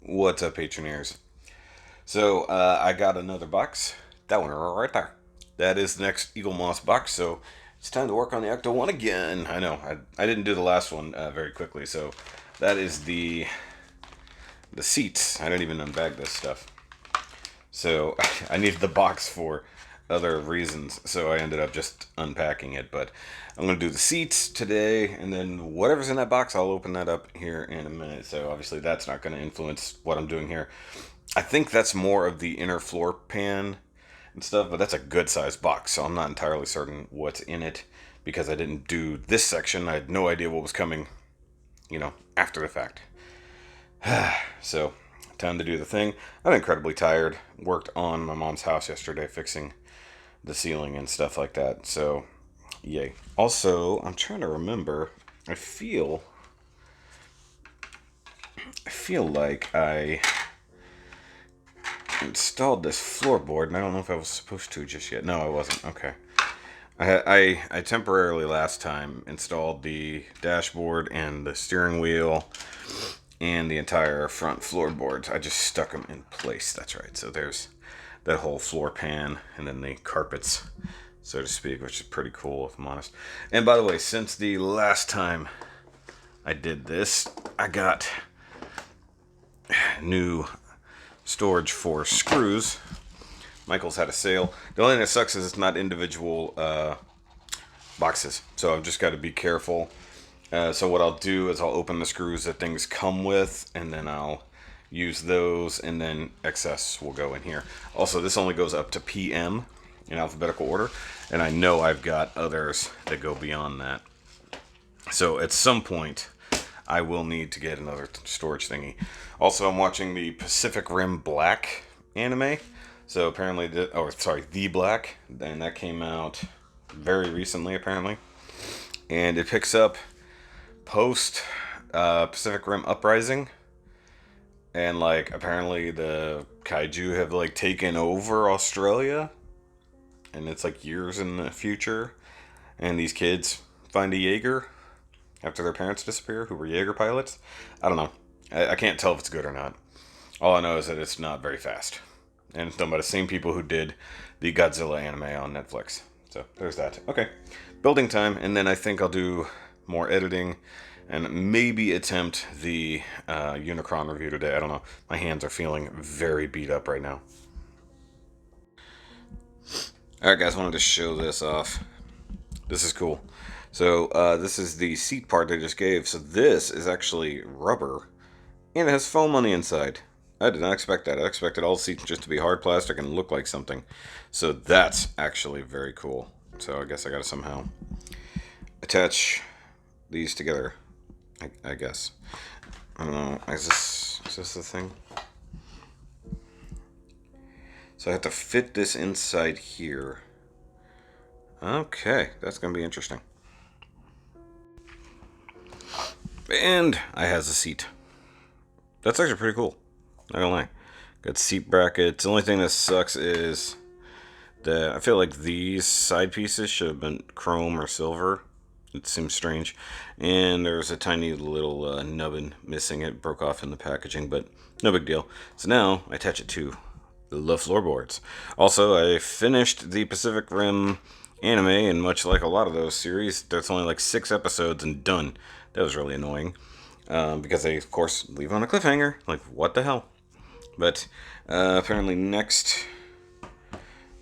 What's up, Patreoners? So, I got another box. That one right there. That is the next EAGLEMOSS box, so it's time to work on the ECTO-1 again. I know, I didn't do the last one very quickly, so that is the seats. I didn't even unbag this stuff. So, I needed the box for other reasons, so I ended up just unpacking it, but I'm going to do the seats today, and then whatever's in that box, I'll open that up here in a minute, so obviously that's not going to influence what I'm doing here. I think that's more of the inner floor pan and stuff, but that's a good sized box, so I'm not entirely certain what's in it because I didn't do this section. I had no idea what was coming, after the fact. So, time to do the thing. I'm incredibly tired. Worked on my mom's house yesterday fixing the ceiling and stuff like that, so yay. Also, I'm trying to remember. I feel like I installed this floorboard, and I don't know if I was supposed to just yet. No, I wasn't. Okay. I temporarily last time installed the dashboard and the steering wheel and the entire front floorboards. I just stuck them in place. That's right. So there's that whole floor pan and then the carpets, so to speak, which is pretty cool if I'm honest. And by the way, since the last time I did this, I got new storage for screws. Michael's had a sale. The only thing that sucks is it's not individual boxes, so I've just got to be careful. So what I'll do is I'll open the screws that things come with, and then I'll use those, and then excess will go in here. Also, this only goes up to PM in alphabetical order, and I know I've got others that go beyond that. So at some point, I will need to get another storage thingy. Also, I'm watching the Pacific Rim Black anime. So apparently, the Black, and that came out very recently, apparently. And it picks up post Pacific Rim Uprising. And like apparently the kaiju have like taken over Australia. And it's like years in the future. And these kids find a Jaeger after their parents disappear, who were Jaeger pilots. I don't know. I can't tell if it's good or not. All I know is that it's not very fast. And it's done by the same people who did the Godzilla anime on Netflix. So there's that. Okay. Building time, and then I think I'll do more editing and maybe attempt the Unicron review today. I don't know. My hands are feeling very beat up right now. Alright guys, I wanted to show this off. This is cool. So this is the seat part they just gave. So this is actually rubber, and it has foam on the inside. I did not expect that. I expected all seats just to be hard plastic and look like something. So that's actually very cool. So I guess I gotta somehow attach these together. I guess. I don't know. Is this the thing? So I have to fit this inside here. Okay, that's gonna be interesting. And I has a seat. That's actually pretty cool. Not gonna lie. Got seat brackets. The only thing that sucks is that I feel like these side pieces should have been chrome or silver. It seems strange. And there's a tiny little nubbin missing. It broke off in the packaging, but no big deal. So now I attach it to the floorboards. Also, I finished the Pacific Rim anime, and much like a lot of those series, there's only like 6 episodes and done. That was really annoying. Because they, of course, leave on a cliffhanger. Like, what the hell? But apparently next,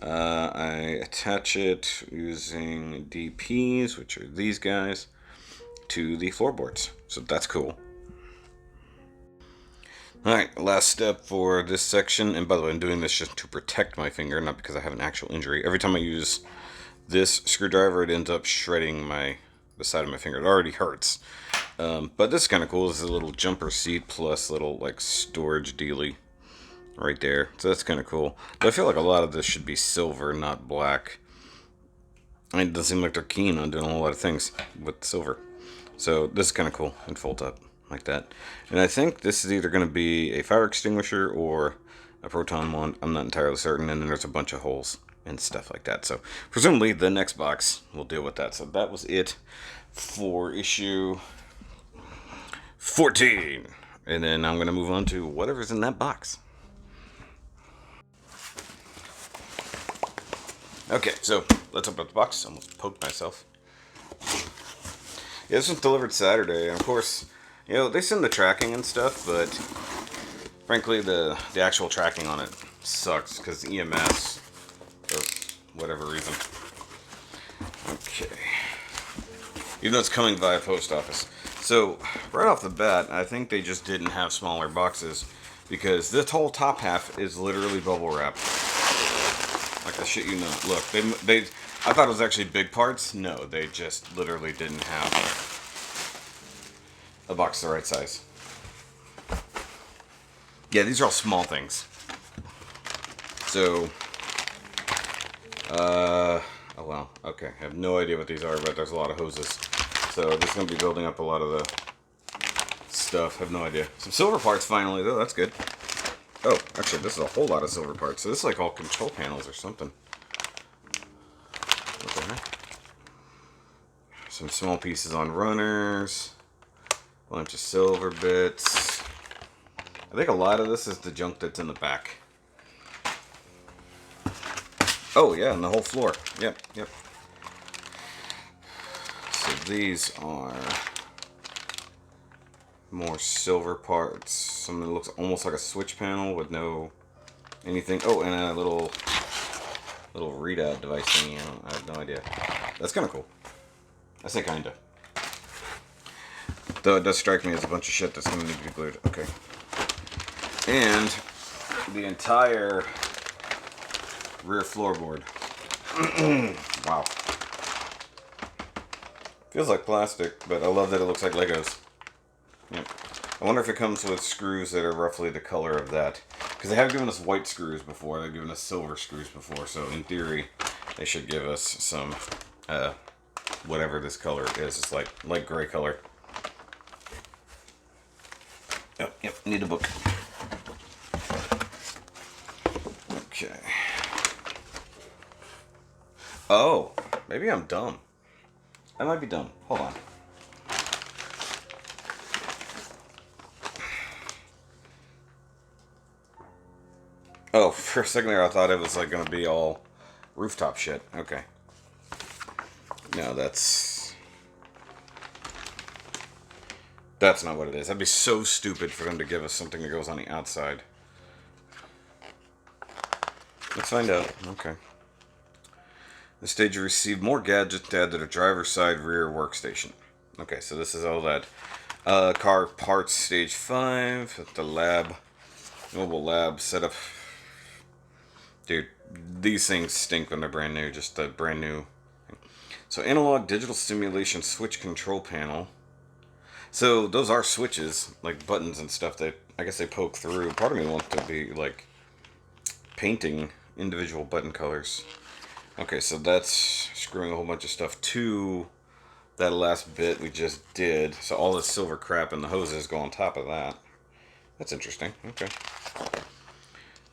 I attach it using DPs, which are these guys, to the floorboards. So that's cool. Alright, last step for this section. And by the way, I'm doing this just to protect my finger, not because I have an actual injury. Every time I use this screwdriver, it ends up shredding the side of my finger. It already hurts. But this is kind of cool. This is a little jumper seat plus little like storage dealy right there. So that's kind of cool. But I feel like a lot of this should be silver, not black. And it doesn't seem like they're keen on doing a whole lot of things with silver. So this is kind of cool. It folds up like that. And I think this is either going to be a fire extinguisher or a proton wand. I'm not entirely certain. And then there's a bunch of holes and stuff like that. So presumably the next box will deal with that. So that was it for issue 14. And then I'm going to move on to whatever's in that box. Okay, so let's open up the box. I almost poked myself. Yeah, this was delivered Saturday, and of course, you know, they send the tracking and stuff, but frankly, the actual tracking on it sucks because EMS, or whatever reason. Okay. Even though it's coming via post office. So, right off the bat, I think they just didn't have smaller boxes because this whole top half is literally bubble wrap. Like I shit you not. Look, they I thought it was actually big parts. No, they just literally didn't have a box the right size. Yeah, these are all small things. So, oh well, okay. I have no idea what these are, but there's a lot of hoses. So this is going to be building up a lot of the stuff. I have no idea. Some silver parts finally, though. That's good. Oh, actually, this is a whole lot of silver parts. So this is like all control panels or something. What the heck? Some small pieces on runners. A bunch of silver bits. I think a lot of this is the junk that's in the back. Oh, yeah, and the whole floor. Yep, yep. So these are more silver parts. Something that looks almost like a switch panel with no anything. Oh, and a little readout device thingy. I have no idea. That's kind of cool. I say kinda. Though it does strike me as a bunch of shit that's going to need to be glued. Okay. And the entire rear floorboard. Wow. Feels like plastic, but I love that it looks like Legos. Yep. I wonder if it comes with screws that are roughly the color of that. Because they have given us white screws before, they've given us silver screws before, so in theory, they should give us some, whatever this color is. It's like light gray color. Yep, need a book. Okay. Oh, maybe I'm dumb. I might be dumb. Hold on. Oh, for a second there I thought it was like going to be all rooftop shit. Okay. No, that's not what it is. That'd be so stupid for them to give us something that goes on the outside. Let's find out. Okay. This stage you receive more gadgets to add to the driver's side rear workstation. Okay, so this is all that. Car parts stage 5 at the lab. Mobile lab setup. Dude, these things stink when they're brand new. Just a brand new. So analog digital simulation switch control panel. So those are switches, like buttons and stuff that I guess they poke through. Part of me wants to be like painting individual button colors. Okay, so that's screwing a whole bunch of stuff to that last bit we just did. So all this silver crap and the hoses go on top of that. That's interesting. Okay.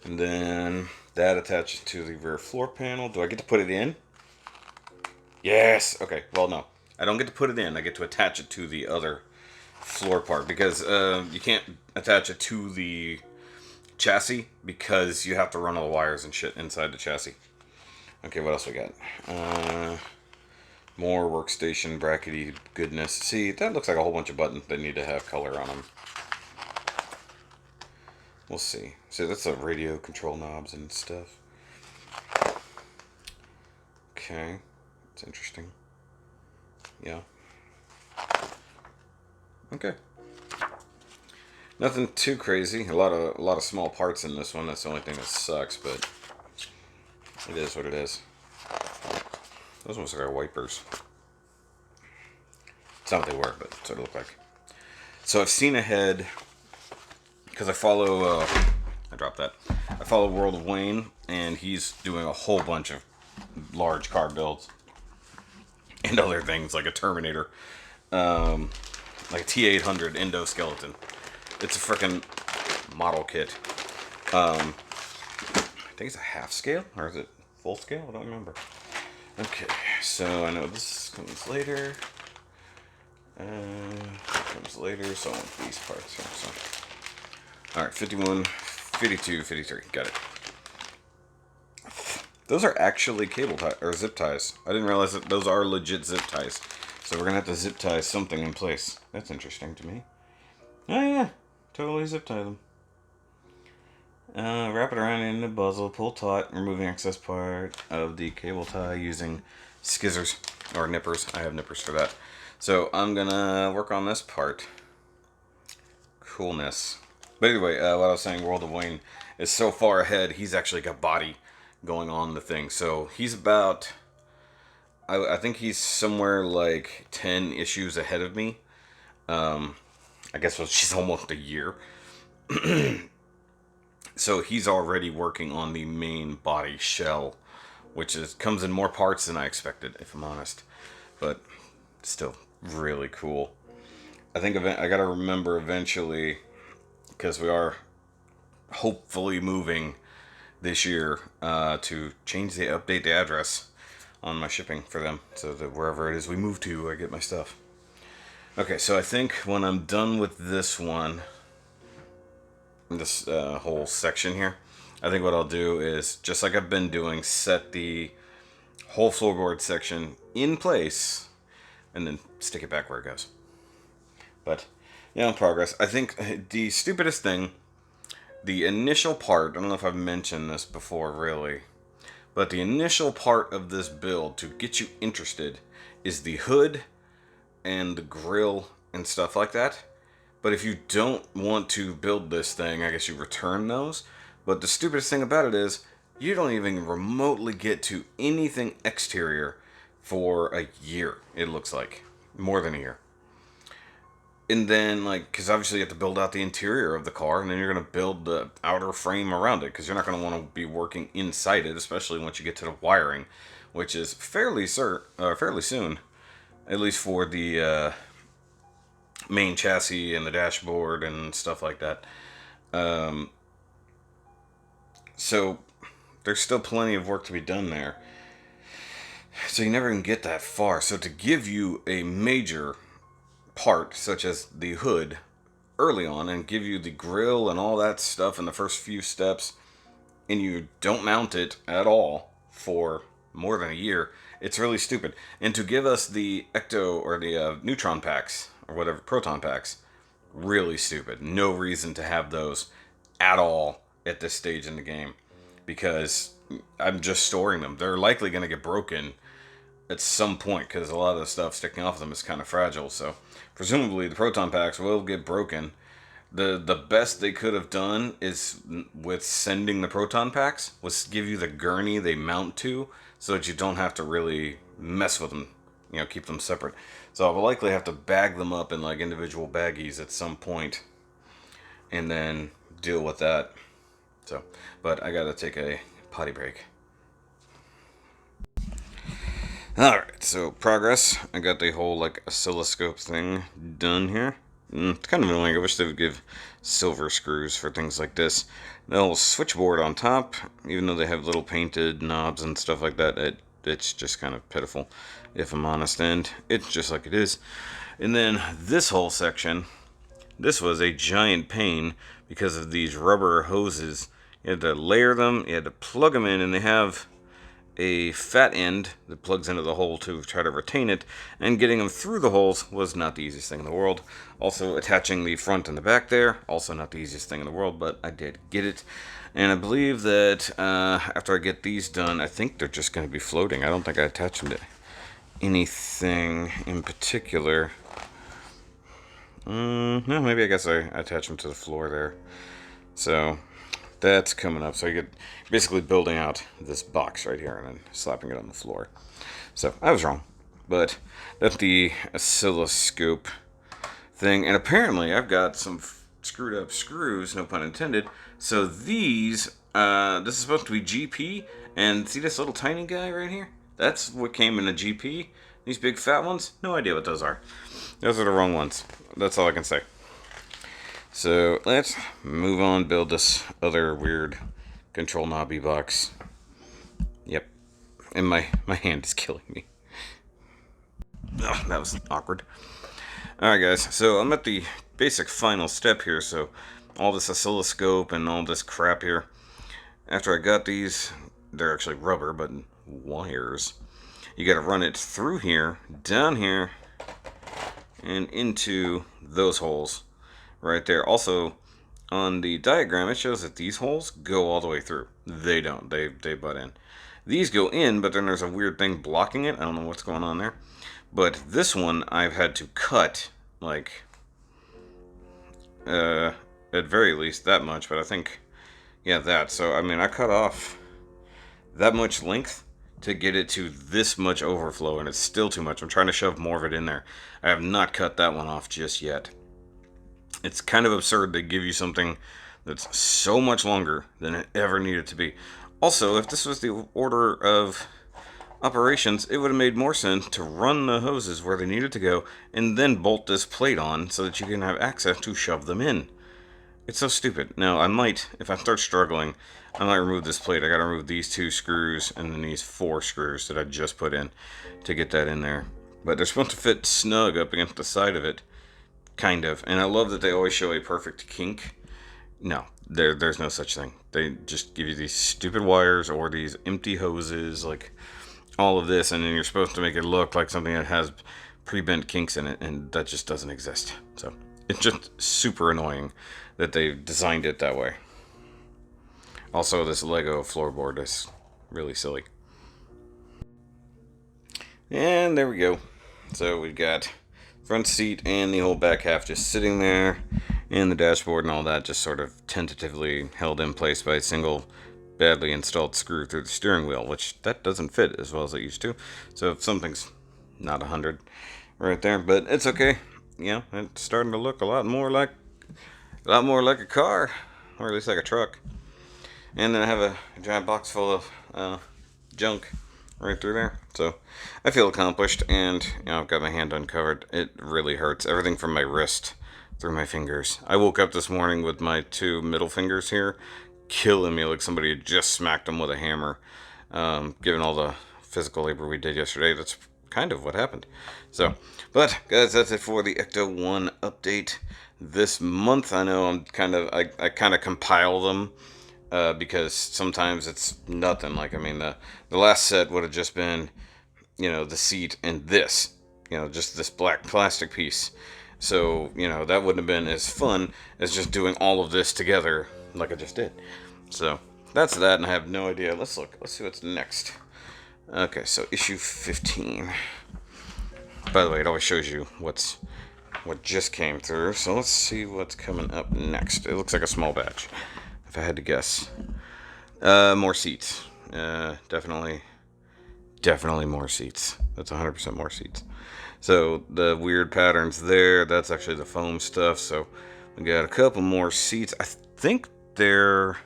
And then that attaches to the rear floor panel. Do I get to put it in? Yes! Okay, well, no. I don't get to put it in. I get to attach it to the other floor part because you can't attach it to the chassis because you have to run all the wires and shit inside the chassis. Okay, what else we got? More workstation brackety goodness. See, that looks like a whole bunch of buttons that need to have color on them. We'll see. See, that's the radio control knobs and stuff. Okay, it's interesting. Yeah. Okay. Nothing too crazy. A lot of small parts in this one. That's the only thing that sucks, but it is what it is. Those almost look like wipers. It's not what they were, but that's what it looked like. So I've seen ahead because I follow. I dropped that. I follow World of Wayne, and he's doing a whole bunch of large car builds and other things like a Terminator, like a T-800 endoskeleton. It's a freaking model kit. I think it's a half scale, or is it full scale? I don't remember. Okay, so I know this comes later. Comes later, so I want these parts here. So Alright, 51, 52, 53. Got it. Those are actually cable tie or zip ties. I didn't realize that those are legit zip ties. So we're gonna have to zip tie something in place. That's interesting to me. Oh yeah, totally zip tie them. Wrap it around in the muzzle, pull taut, removing excess part of the cable tie using skizzers or nippers. I have nippers for that. So I'm gonna work on this part. Coolness. But anyway, what I was saying, World of Wayne is so far ahead. He's actually got body going on the thing. So he's about, I think he's somewhere like 10 issues ahead of me. I guess she's almost a year. So he's already working on the main body shell, which comes in more parts than I expected, if I'm honest. But still really cool. I think I gotta remember eventually, because we are hopefully moving this year, to update the address on my shipping for them, so that wherever it is we move to, I get my stuff. Okay, so I think when I'm done with this one, this whole section here, I think what I'll do is, just like I've been doing, set the whole floorboard section in place and then stick it back where it goes. But yeah, in progress. I think the stupidest thing, the initial part, I don't know if I've mentioned this before really, but the initial part of this build to get you interested is the hood and the grill and stuff like that. But if you don't want to build this thing, I guess you return those. But the stupidest thing about it is, you don't even remotely get to anything exterior for a year, it looks like. More than a year. And then, like, because obviously you have to build out the interior of the car, and then you're going to build the outer frame around it, because you're not going to want to be working inside it, especially once you get to the wiring, which is fairly soon, at least for the main chassis and the dashboard and stuff like that. So there's still plenty of work to be done there. So you never even get that far. So to give you a major part, such as the hood, early on, and give you the grill and all that stuff in the first few steps, and you don't mount it at all for more than a year, it's really stupid. And to give us the ECTO or the neutron packs, or whatever, proton packs, really stupid. No reason to have those at all at this stage in the game, because I'm just storing them. They're likely going to get broken at some point, because a lot of the stuff sticking off of them is kind of fragile. So presumably the proton packs will get broken. The best they could have done is, with sending the proton packs, was give you the gurney they mount to, so that you don't have to really mess with them, you know, keep them separate. So I will likely have to bag them up in like individual baggies at some point, and then deal with that. So, but I gotta take a potty break. Alright, so progress. I got the whole like oscilloscope thing done here. It's kind of annoying. I wish they would give silver screws for things like this. The little switchboard on top, even though they have little painted knobs and stuff like that, it's just kind of pitiful, if I'm honest, and it's just like it is. And then this whole section, this was a giant pain because of these rubber hoses. You had to layer them, you had to plug them in, and they have a fat end that plugs into the hole to try to retain it, and getting them through the holes was not the easiest thing in the world. Also attaching the front and the back there, also not the easiest thing in the world, but I did get it. And I believe that after I get these done, I think they're just going to be floating. I don't think I attach them to anything in particular. No, maybe I guess I attach them to the floor there. So that's coming up. So you get basically building out this box right here and then slapping it on the floor. So I was wrong, but that's the oscilloscope thing. And apparently I've got some screwed up screws, no pun intended. So these, this is supposed to be GP, and see this little tiny guy right here? That's what came in a GP. These big fat ones, no idea what those are. Those are the wrong ones. That's all I can say. So let's move on, build this other weird control knobby box. Yep. And my hand is killing me. Ugh, that was awkward. Alright guys, so I'm at the basic final step here, so all this oscilloscope and all this crap here. After I got these, they're actually rubber, but wires. You gotta run it through here, down here, and into those holes right there. Also, on the diagram, it shows that these holes go all the way through. They don't. They butt in. These go in, but then there's a weird thing blocking it. I don't know what's going on there. But this one, I've had to cut, like, at very least that much. But I think, yeah, that. So, I mean, I cut off that much length to get it to this much overflow, and it's still too much. I'm trying to shove more of it in there. I have not cut that one off just yet. It's kind of absurd to give you something that's so much longer than it ever needed to be. Also, if this was the order of operations, it would have made more sense to run the hoses where they needed to go and then bolt this plate on so that you can have access to shove them in. It's so stupid. Now, I might, if I start struggling, I might remove this plate. I gotta remove these 2 screws and then these 4 screws that I just put in to get that in there. But they're supposed to fit snug up against the side of it. Kind of. And I love that they always show a perfect kink. No, there's no such thing. They just give you these stupid wires or these empty hoses, like all of this, and then you're supposed to make it look like something that has pre-bent kinks in it, and that just doesn't exist. So it's just super annoying that they've designed it that way. Also, this Lego floorboard is really silly. And there we go. So we've got front seat and the whole back half just sitting there, and the dashboard and all that just sort of tentatively held in place by a single badly installed screw through the steering wheel, which that doesn't fit as well as it used to. So if something's not 100 right there, but it's okay. Yeah, it's starting to look a lot more like a car, or at least like a truck. And then I have a giant box full of junk right through there. So I feel accomplished, and I've got my hand uncovered. It really hurts. Everything from my wrist through my fingers. I woke up this morning with my 2 middle fingers here killing me like somebody had just smacked them with a hammer. Given all the physical labor we did yesterday, that's kind of what happened. So, but guys, that's it for the ECTO-1 update this month. I know I kind of compile them. Because sometimes it's nothing. Like, I mean, the last set would have just been, the seat and this, just this black plastic piece. So, that wouldn't have been as fun as just doing all of this together like I just did. So, that's that, and I have no idea. Let's look. Let's see what's next. Okay, so issue 15. By the way, it always shows you what just came through. So let's see what's coming up next. It looks like a small batch, if I had to guess. More seats. Definitely more seats. That's 100% more seats. So the weird patterns there, that's actually the foam stuff. So we got a couple more seats. I think they're,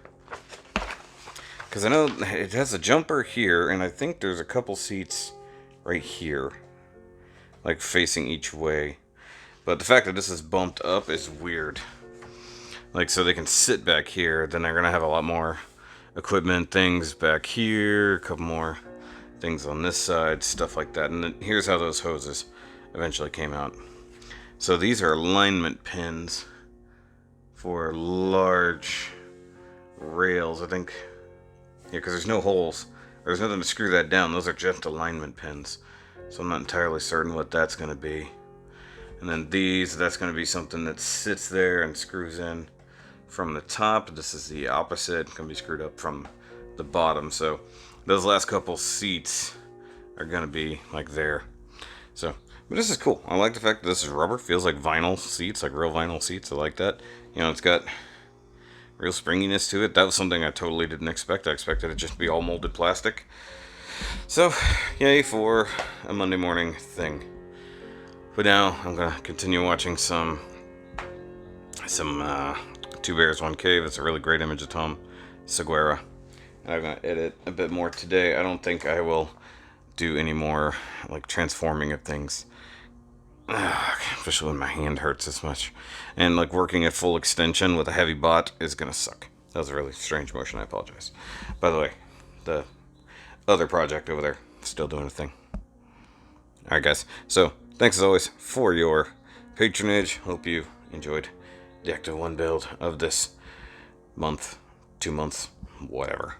because I know it has a jumper here, and I think there's a couple seats right here, like facing each way. But the fact that this is bumped up is weird. Like, so they can sit back here, then they're gonna have a lot more equipment things back here, a couple more things on this side, stuff like that. And then here's how those hoses eventually came out. So these are alignment pins for large rails, I think. Yeah, because there's no holes. There's nothing to screw that down. Those are just alignment pins. So I'm not entirely certain what that's going to be. And then these, that's going to be something that sits there and screws in from the top. This is the opposite. It's going to be screwed up from the bottom. So those last couple seats are going to be like there. So, but this is cool. I like the fact that this is rubber. Feels like vinyl seats, like real vinyl seats. I like that. It's got real springiness to it. That was something I totally didn't expect. I expected it just to be all molded plastic. So, yay for a Monday morning thing. But now I'm gonna continue watching some Two Bears, One Cave. It's a really great image of Tom Segura. And I'm gonna edit a bit more today. I don't think I will do any more like transforming of things. Especially when my hand hurts this much. And like working at full extension with a heavy bot is gonna suck. That was a really strange motion, I apologize. By the way, the other project over there, still doing a thing. Alright guys, so thanks as always for your patronage. Hope you enjoyed the ECTO-1 build of this month, 2 months, whatever.